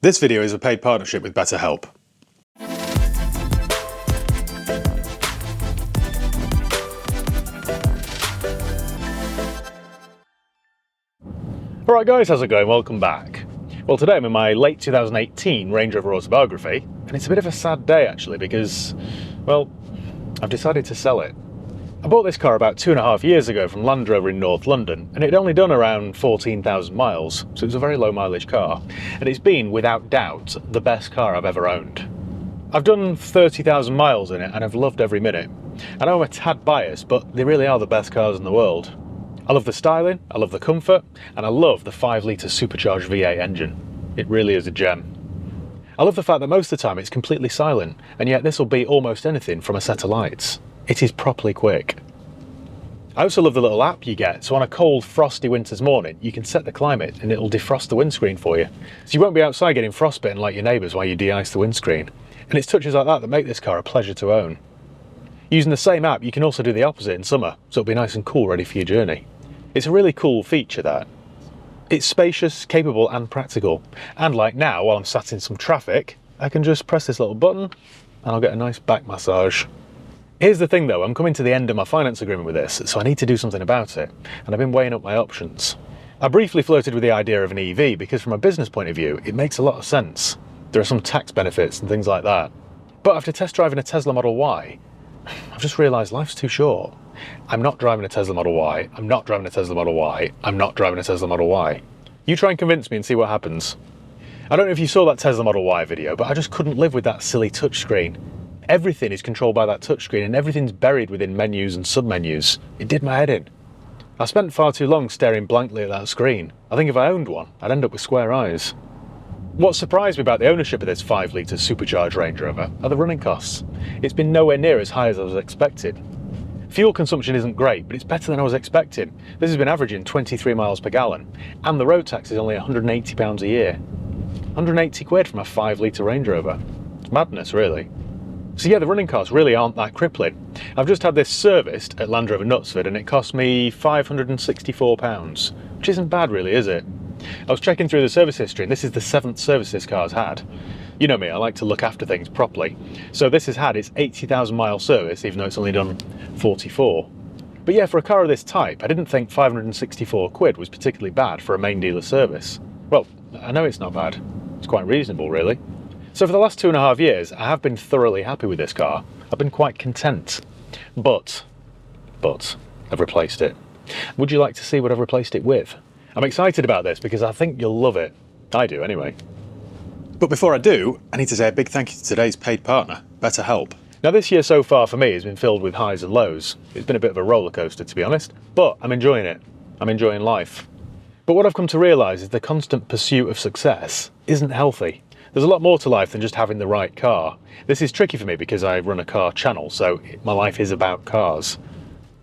This video is a paid partnership with BetterHelp. Alright guys, how's it going? Welcome back. Well, today I'm in my late 2018 Range Rover autobiography, and it's a bit of a sad day actually because, well, I've decided to sell it. I bought this car about 2.5 years ago from Land Rover in North London, and it'd only done around 14,000 miles, so it was a very low mileage car, and it's been, without doubt, the best car I've ever owned. I've done 30,000 miles in it, and I've loved every minute. I know I'm a tad biased, but they really are the best cars in the world. I love the styling, I love the comfort, and I love the 5-litre supercharged V8 engine. It really is a gem. I love the fact that most of the time it's completely silent, and yet this will beat almost anything from a set of lights. It is properly quick. I also love the little app you get, so on a cold, frosty winter's morning, you can set the climate and it'll defrost the windscreen for you. So you won't be outside getting frostbitten like your neighbours while you de-ice the windscreen. And it's touches like that make this car a pleasure to own. Using the same app, you can also do the opposite in summer, so it'll be nice and cool ready for your journey. It's a really cool feature, that. It's spacious, capable and practical. And like now, while I'm sat in some traffic, I can just press this little button and I'll get a nice back massage. Here's the thing though, I'm coming to the end of my finance agreement with this, so I need to do something about it, and I've been weighing up my options. I briefly floated with the idea of an EV because from a business point of view, it makes a lot of sense. There are some tax benefits and things like that. But after test driving a Tesla Model Y, I've just realised life's too short. I'm not driving a Tesla Model Y, I'm not driving a Tesla Model Y, I'm not driving a Tesla Model Y. You try and convince me and see what happens. I don't know if you saw that Tesla Model Y video, but I just couldn't live with that silly touchscreen. Everything is controlled by that touchscreen and everything's buried within menus and sub-menus. It did my head in. I spent far too long staring blankly at that screen. I think if I owned one, I'd end up with square eyes. What surprised me about the ownership of this 5-litre supercharged Range Rover are the running costs. It's been nowhere near as high as I was expected. Fuel consumption isn't great, but it's better than I was expecting. This has been averaging 23 miles per gallon, and the road tax is only £180 a year. 180 quid from a 5-litre Range Rover. It's madness, really. So yeah, the running costs really aren't that crippling. I've just had this serviced at Land Rover Knutsford and it cost me £564, which isn't bad really, is it? I was checking through the service history and this is the 7th service this car's had. You know me, I like to look after things properly. So this has had its 80,000 mile service, even though it's only done 44. But yeah, for a car of this type, I didn't think 564 quid was particularly bad for a main dealer service. Well, I know it's not bad. It's quite reasonable, really. So for the last 2.5 years, I have been thoroughly happy with this car. I've been quite content. But, I've replaced it. Would you like to see what I've replaced it with? I'm excited about this because I think you'll love it. I do, anyway. But before I do, I need to say a big thank you to today's paid partner, BetterHelp. Now this year so far for me has been filled with highs and lows. It's been a bit of a roller coaster, to be honest, but I'm enjoying it. I'm enjoying life. But what I've come to realise is the constant pursuit of success isn't healthy. There's a lot more to life than just having the right car. This is tricky for me because I run a car channel, so my life is about cars.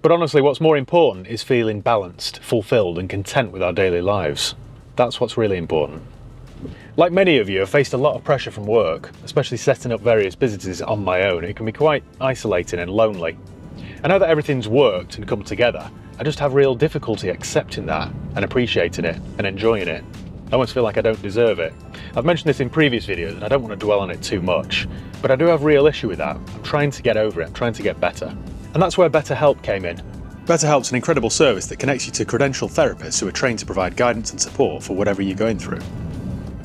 But honestly, what's more important is feeling balanced, fulfilled and content with our daily lives. That's what's really important. Like many of you, I've faced a lot of pressure from work, especially setting up various businesses on my own. It can be quite isolating and lonely. And now that everything's worked and come together, I just have real difficulty accepting that and appreciating it and enjoying it. I almost feel like I don't deserve it. I've mentioned this in previous videos and I don't want to dwell on it too much, but I do have a real issue with that. I'm trying to get over it, I'm trying to get better. And that's where BetterHelp came in. BetterHelp's an incredible service that connects you to credentialed therapists who are trained to provide guidance and support for whatever you're going through.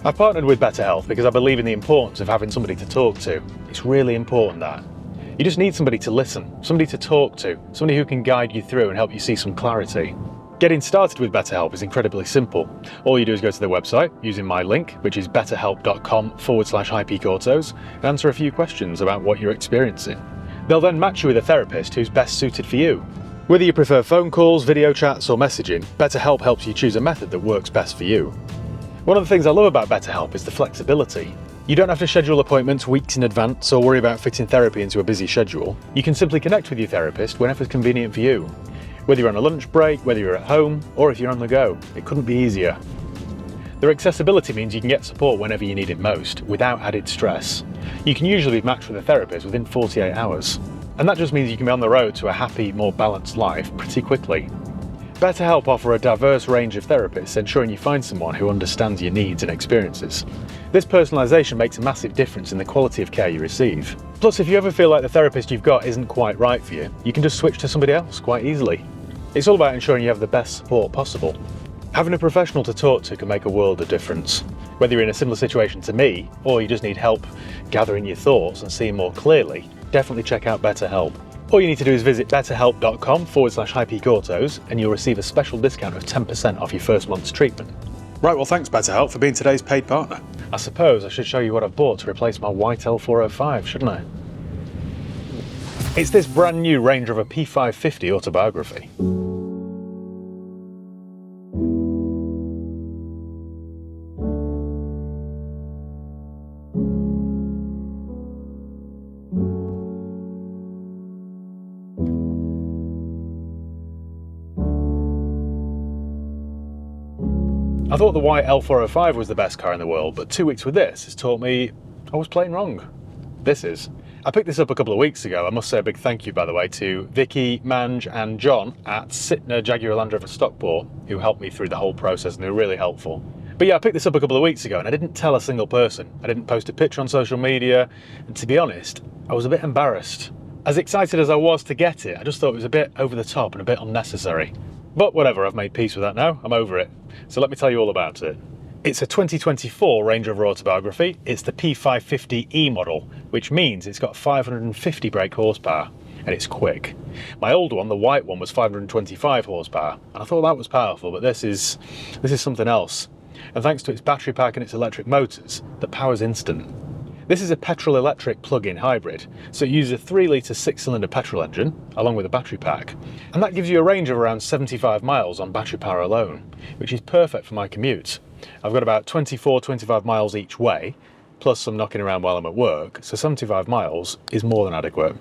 I've partnered with BetterHelp because I believe in the importance of having somebody to talk to. It's really important that. You just need somebody to listen, somebody to talk to, somebody who can guide you through and help you see some clarity. Getting started with BetterHelp is incredibly simple. All you do is go to their website using my link, which is betterhelp.com/highpeakautos, and answer a few questions about what you're experiencing. They'll then match you with a therapist who's best suited for you. Whether you prefer phone calls, video chats or messaging, BetterHelp helps you choose a method that works best for you. One of the things I love about BetterHelp is the flexibility. You don't have to schedule appointments weeks in advance or worry about fitting therapy into a busy schedule. You can simply connect with your therapist whenever it's convenient for you. Whether you're on a lunch break, whether you're at home, or if you're on the go, it couldn't be easier. Their accessibility means you can get support whenever you need it most, without added stress. You can usually be matched with a therapist within 48 hours. And that just means you can be on the road to a happy, more balanced life pretty quickly. BetterHelp offer a diverse range of therapists, ensuring you find someone who understands your needs and experiences. This personalisation makes a massive difference in the quality of care you receive. Plus, if you ever feel like the therapist you've got isn't quite right for you, you can just switch to somebody else quite easily. It's all about ensuring you have the best support possible. Having a professional to talk to can make a world of difference. Whether you're in a similar situation to me, or you just need help gathering your thoughts and seeing more clearly, definitely check out BetterHelp. All you need to do is visit betterhelp.com/highpeakautos and you'll receive a special discount of 10% off your first month's treatment. Right, well thanks BetterHelp for being today's paid partner. I suppose I should show you what I've bought to replace my white L405, shouldn't I? It's this brand new Range Rover P550 autobiography. I thought the white L405 was the best car in the world, but 2 weeks with this has taught me I was playing wrong. This is. I picked this up a couple of weeks ago. I must say a big thank you, by the way, to Vicky, Manj and John at Sitner Jaguar Land Rover Stockport, who helped me through the whole process and they were really helpful. But yeah, I picked this up a couple of weeks ago and I didn't tell a single person. I didn't post a picture on social media, and to be honest, I was a bit embarrassed. As excited as I was to get it, I just thought it was a bit over the top and a bit unnecessary. But whatever, I've made peace with that now, I'm over it. So let me tell you all about it. It's a 2024 Range Rover autobiography. It's the P550e model, which means it's got 550 brake horsepower, and it's quick. My old one, the white one, was 525 horsepower, and I thought that was powerful, but this is something else. And thanks to its battery pack and its electric motors, the power's instant. This is a petrol-electric plug-in hybrid, so it uses a 3-litre 6-cylinder petrol engine, along with a battery pack, and that gives you a range of around 75 miles on battery power alone, which is perfect for my commute. I've got about 24-25 miles each way, plus some knocking around while I'm at work, so 75 miles is more than adequate.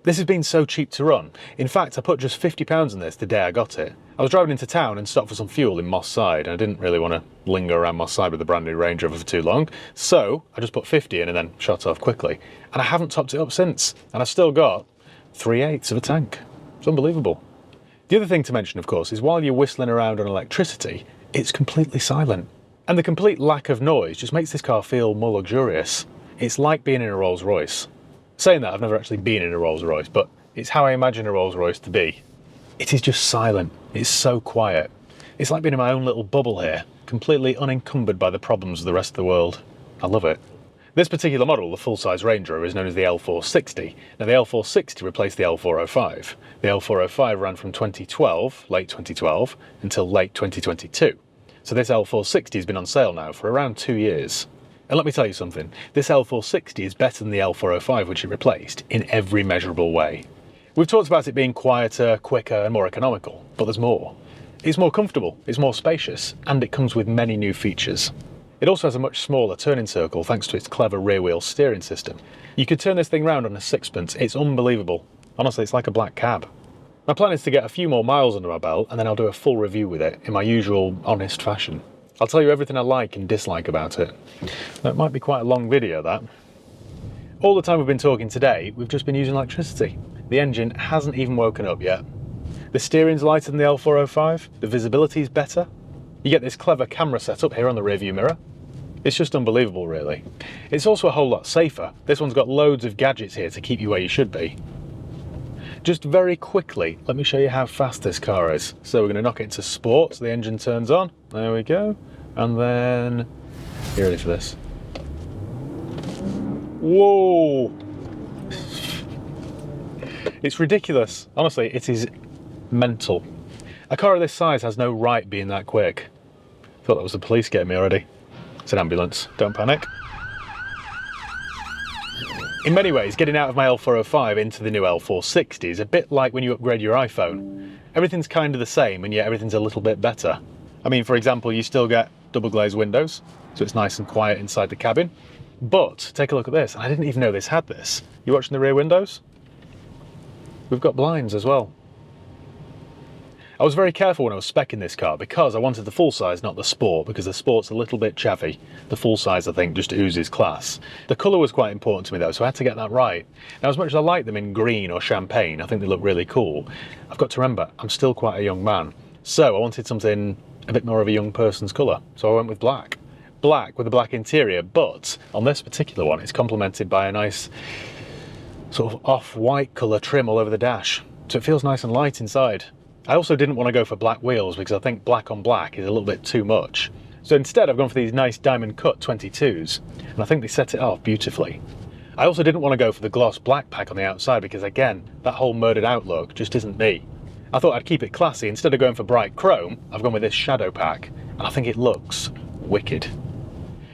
This has been so cheap to run. In fact, I put just £50 in this the day I got it. I was driving into town and stopped for some fuel in Moss Side, and I didn't really want to linger around Moss Side with a brand new Range Rover for too long, so I just put 50 in and then shot off quickly. And I haven't topped it up since, and I've still got 3/8 of a tank. It's unbelievable. The other thing to mention, of course, is while you're whistling around on electricity, it's completely silent. And the complete lack of noise just makes this car feel more luxurious. It's like being in a Rolls Royce. Saying that, I've never actually been in a Rolls Royce, but it's how I imagine a Rolls Royce to be. It is just silent. It's so quiet. It's like being in my own little bubble here, completely unencumbered by the problems of the rest of the world. I love it. This particular model, the full-size Range Rover, is known as the L460. Now the L460 replaced the L405. The L405 ran from 2012, late 2012, until late 2022. So this L460 has been on sale now for around 2 years. And let me tell you something, this L460 is better than the L405 which it replaced in every measurable way. We've talked about it being quieter, quicker and more economical, but there's more. It's more comfortable, it's more spacious, and it comes with many new features. It also has a much smaller turning circle thanks to its clever rear wheel steering system. You could turn this thing round on a sixpence, it's unbelievable. Honestly, it's like a black cab. My plan is to get a few more miles under my belt and then I'll do a full review with it in my usual honest fashion. I'll tell you everything I like and dislike about it. That might be quite a long video, that. All the time we've been talking today, we've just been using electricity. The engine hasn't even woken up yet. The steering's lighter than the L405, the visibility's better. You get this clever camera setup here on the rearview mirror. It's just unbelievable, really. It's also a whole lot safer. This one's got loads of gadgets here to keep you where you should be. Just very quickly, let me show you how fast this car is. So we're going to knock it into sport, so the engine turns on. There we go. And then, you ready for this? Whoa! It's ridiculous. Honestly, it is mental. A car of this size has no right being that quick. Thought that was the police getting me already. It's an ambulance, don't panic. In many ways, getting out of my L405 into the new L460 is a bit like when you upgrade your iPhone. Everything's kind of the same, and yet everything's a little bit better. I mean, for example, you still get double glazed windows, so it's nice and quiet inside the cabin. But take a look at this, and I didn't even know this had this. You watching the rear windows? We've got blinds as well. I was very careful when I was speccing this car because I wanted the full size, not the sport, because the sport's a little bit chavvy. The full size, I think, just oozes class. The colour was quite important to me though, so I had to get that right. Now, as much as I like them in green or champagne, I think they look really cool. I've got to remember, I'm still quite a young man. So I wanted something a bit more of a young person's colour, so I went with black. Black with a black interior, but on this particular one it's complemented by a nice sort of off-white colour trim all over the dash, so it feels nice and light inside. I also didn't want to go for black wheels because I think black on black is a little bit too much. So instead I've gone for these nice diamond cut 22s, and I think they set it off beautifully. I also didn't want to go for the gloss black pack on the outside because, again, that whole murdered out look just isn't me. I thought I'd keep it classy. Instead of going for bright chrome, I've gone with this shadow pack, and I think it looks wicked.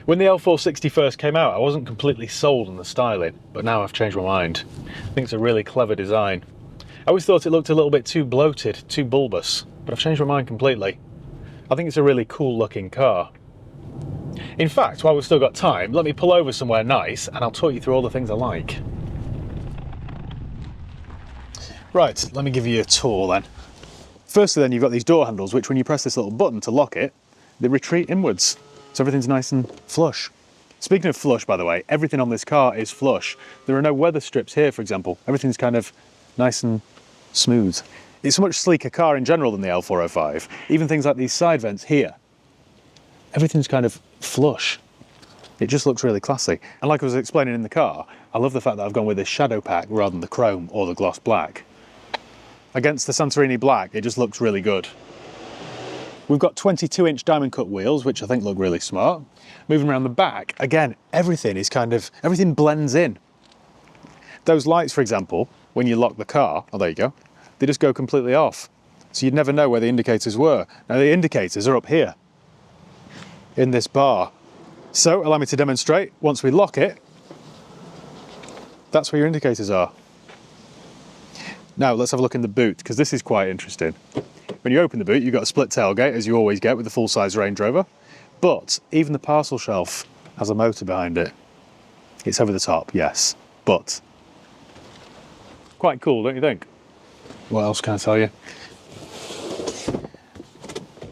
When the L460 first came out, I wasn't completely sold on the styling, but now I've changed my mind. I think it's a really clever design. I always thought it looked a little bit too bloated, too bulbous, but I've changed my mind completely. I think it's a really cool looking car. In fact, while we've still got time, let me pull over somewhere nice and I'll talk you through all the things I like. Right, let me give you a tour then. Firstly then, you've got these door handles, which when you press this little button to lock it, they retreat inwards. So everything's nice and flush. Speaking of flush, by the way, everything on this car is flush. There are no weather strips here, for example. Everything's kind of nice and smooth. It's a much sleeker car in general than the L405. Even things like these side vents here. Everything's kind of flush. It just looks really classy. And like I was explaining in the car, I love the fact that I've gone with this shadow pack rather than the chrome or the gloss black. Against the Santorini black, it just looks really good. We've got 22-inch diamond cut wheels, which I think look really smart. Moving around the back, again, everything blends in. Those lights, for example, when you lock the car, oh, there you go, they just go completely off. So you'd never know where the indicators were. Now the indicators are up here, in this bar. So allow me to demonstrate. Once we lock it, that's where your indicators are. Now let's have a look in the boot, because this is quite interesting. When you open the boot, you've got a split tailgate, as you always get with the full-size Range Rover, but even the parcel shelf has a motor behind it. It's over the top, yes, but quite cool, don't you think? What else can I tell you?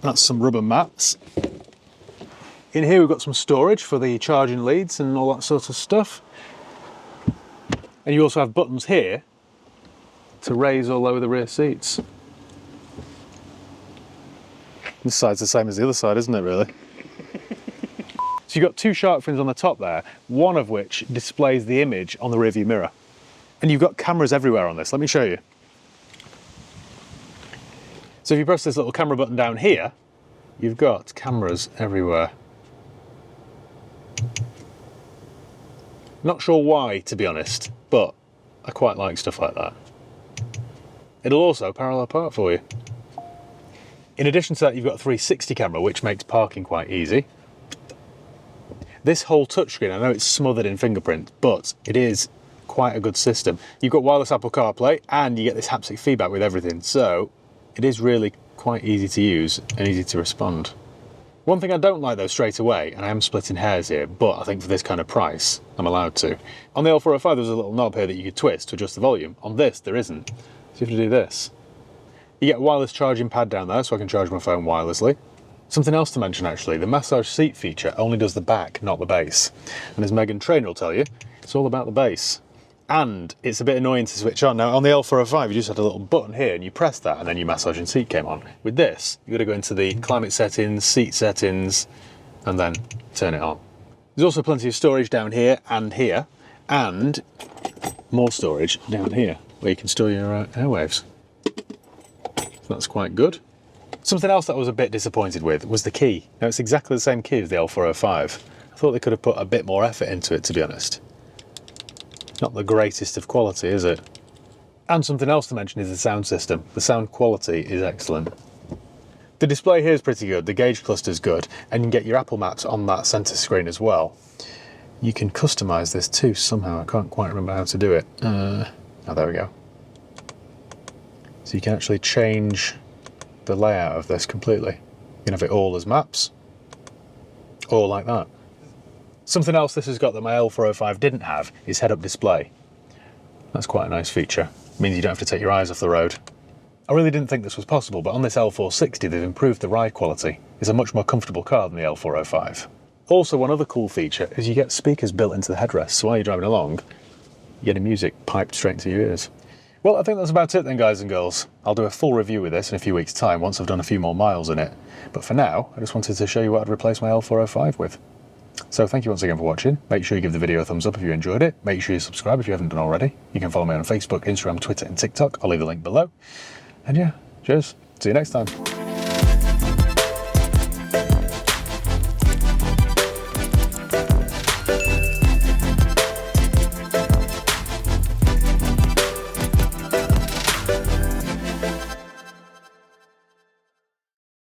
That's some rubber mats. In here we've got some storage for the charging leads and all that sort of stuff. And you also have buttons here to raise or lower the rear seats. This side's the same as the other side, isn't it, really? So you've got two shark fins on the top there, one of which displays the image on the rearview mirror. And you've got cameras everywhere on this. Let me show you. So if you press this little camera button down here, you've got cameras everywhere. Not sure why, to be honest, but I quite like stuff like that. It'll also parallel park for you. In addition to that, you've got a 360 camera, which makes parking quite easy. This whole touchscreen, I know it's smothered in fingerprint, but it is quite a good system. You've got wireless Apple CarPlay and you get this haptic feedback with everything, so it is really quite easy to use and easy to respond. One thing I don't like though straight away, and I am splitting hairs here, but I think for this kind of price, I'm allowed to. On the L405 there's a little knob here that you could twist to adjust the volume. On this, there isn't. So you have to do this. You get a wireless charging pad down there so I can charge my phone wirelessly. Something else to mention actually, the massage seat feature only does the back, not the base. And as Megan Trainor will tell you, it's all about the base. And it's a bit annoying to switch on. Now on the L405 you just had a little button here and you press that and then your massaging seat came on. With this, you've got to go into the climate settings, seat settings, and then turn it on. There's also plenty of storage down here, and more storage down here, where you can store your airwaves. So that's quite good. Something else that I was a bit disappointed with was the key. Now it's exactly the same key as the L405. I thought they could have put a bit more effort into it, to be honest. Not the greatest of quality, is it? And something else to mention is the sound system. The sound quality is excellent. The display here is pretty good, the gauge cluster is good, and you can get your Apple Maps on that centre screen as well. You can customise this too somehow, I can't quite remember how to do it. Oh, there we go. So you can actually change the layout of this completely. You can have it all as maps, or like that. Something else this has got that my L405 didn't have is head-up display. That's quite a nice feature. It means you don't have to take your eyes off the road. I really didn't think this was possible, but on this L460 they've improved the ride quality. It's a much more comfortable car than the L405. Also, one other cool feature is you get speakers built into the headrest, so while you're driving along, you get the music piped straight into your ears. Well, I think that's about it then, guys and girls. I'll do a full review with this in a few weeks' time once I've done a few more miles in it. But for now, I just wanted to show you what I'd replace my L405 with. So thank you once again for watching. Make sure you give the video a thumbs up if you enjoyed it. Make sure you subscribe if you haven't done already. You can follow me on Facebook, Instagram, Twitter and TikTok. I'll leave the link below. And yeah, cheers. See you next time.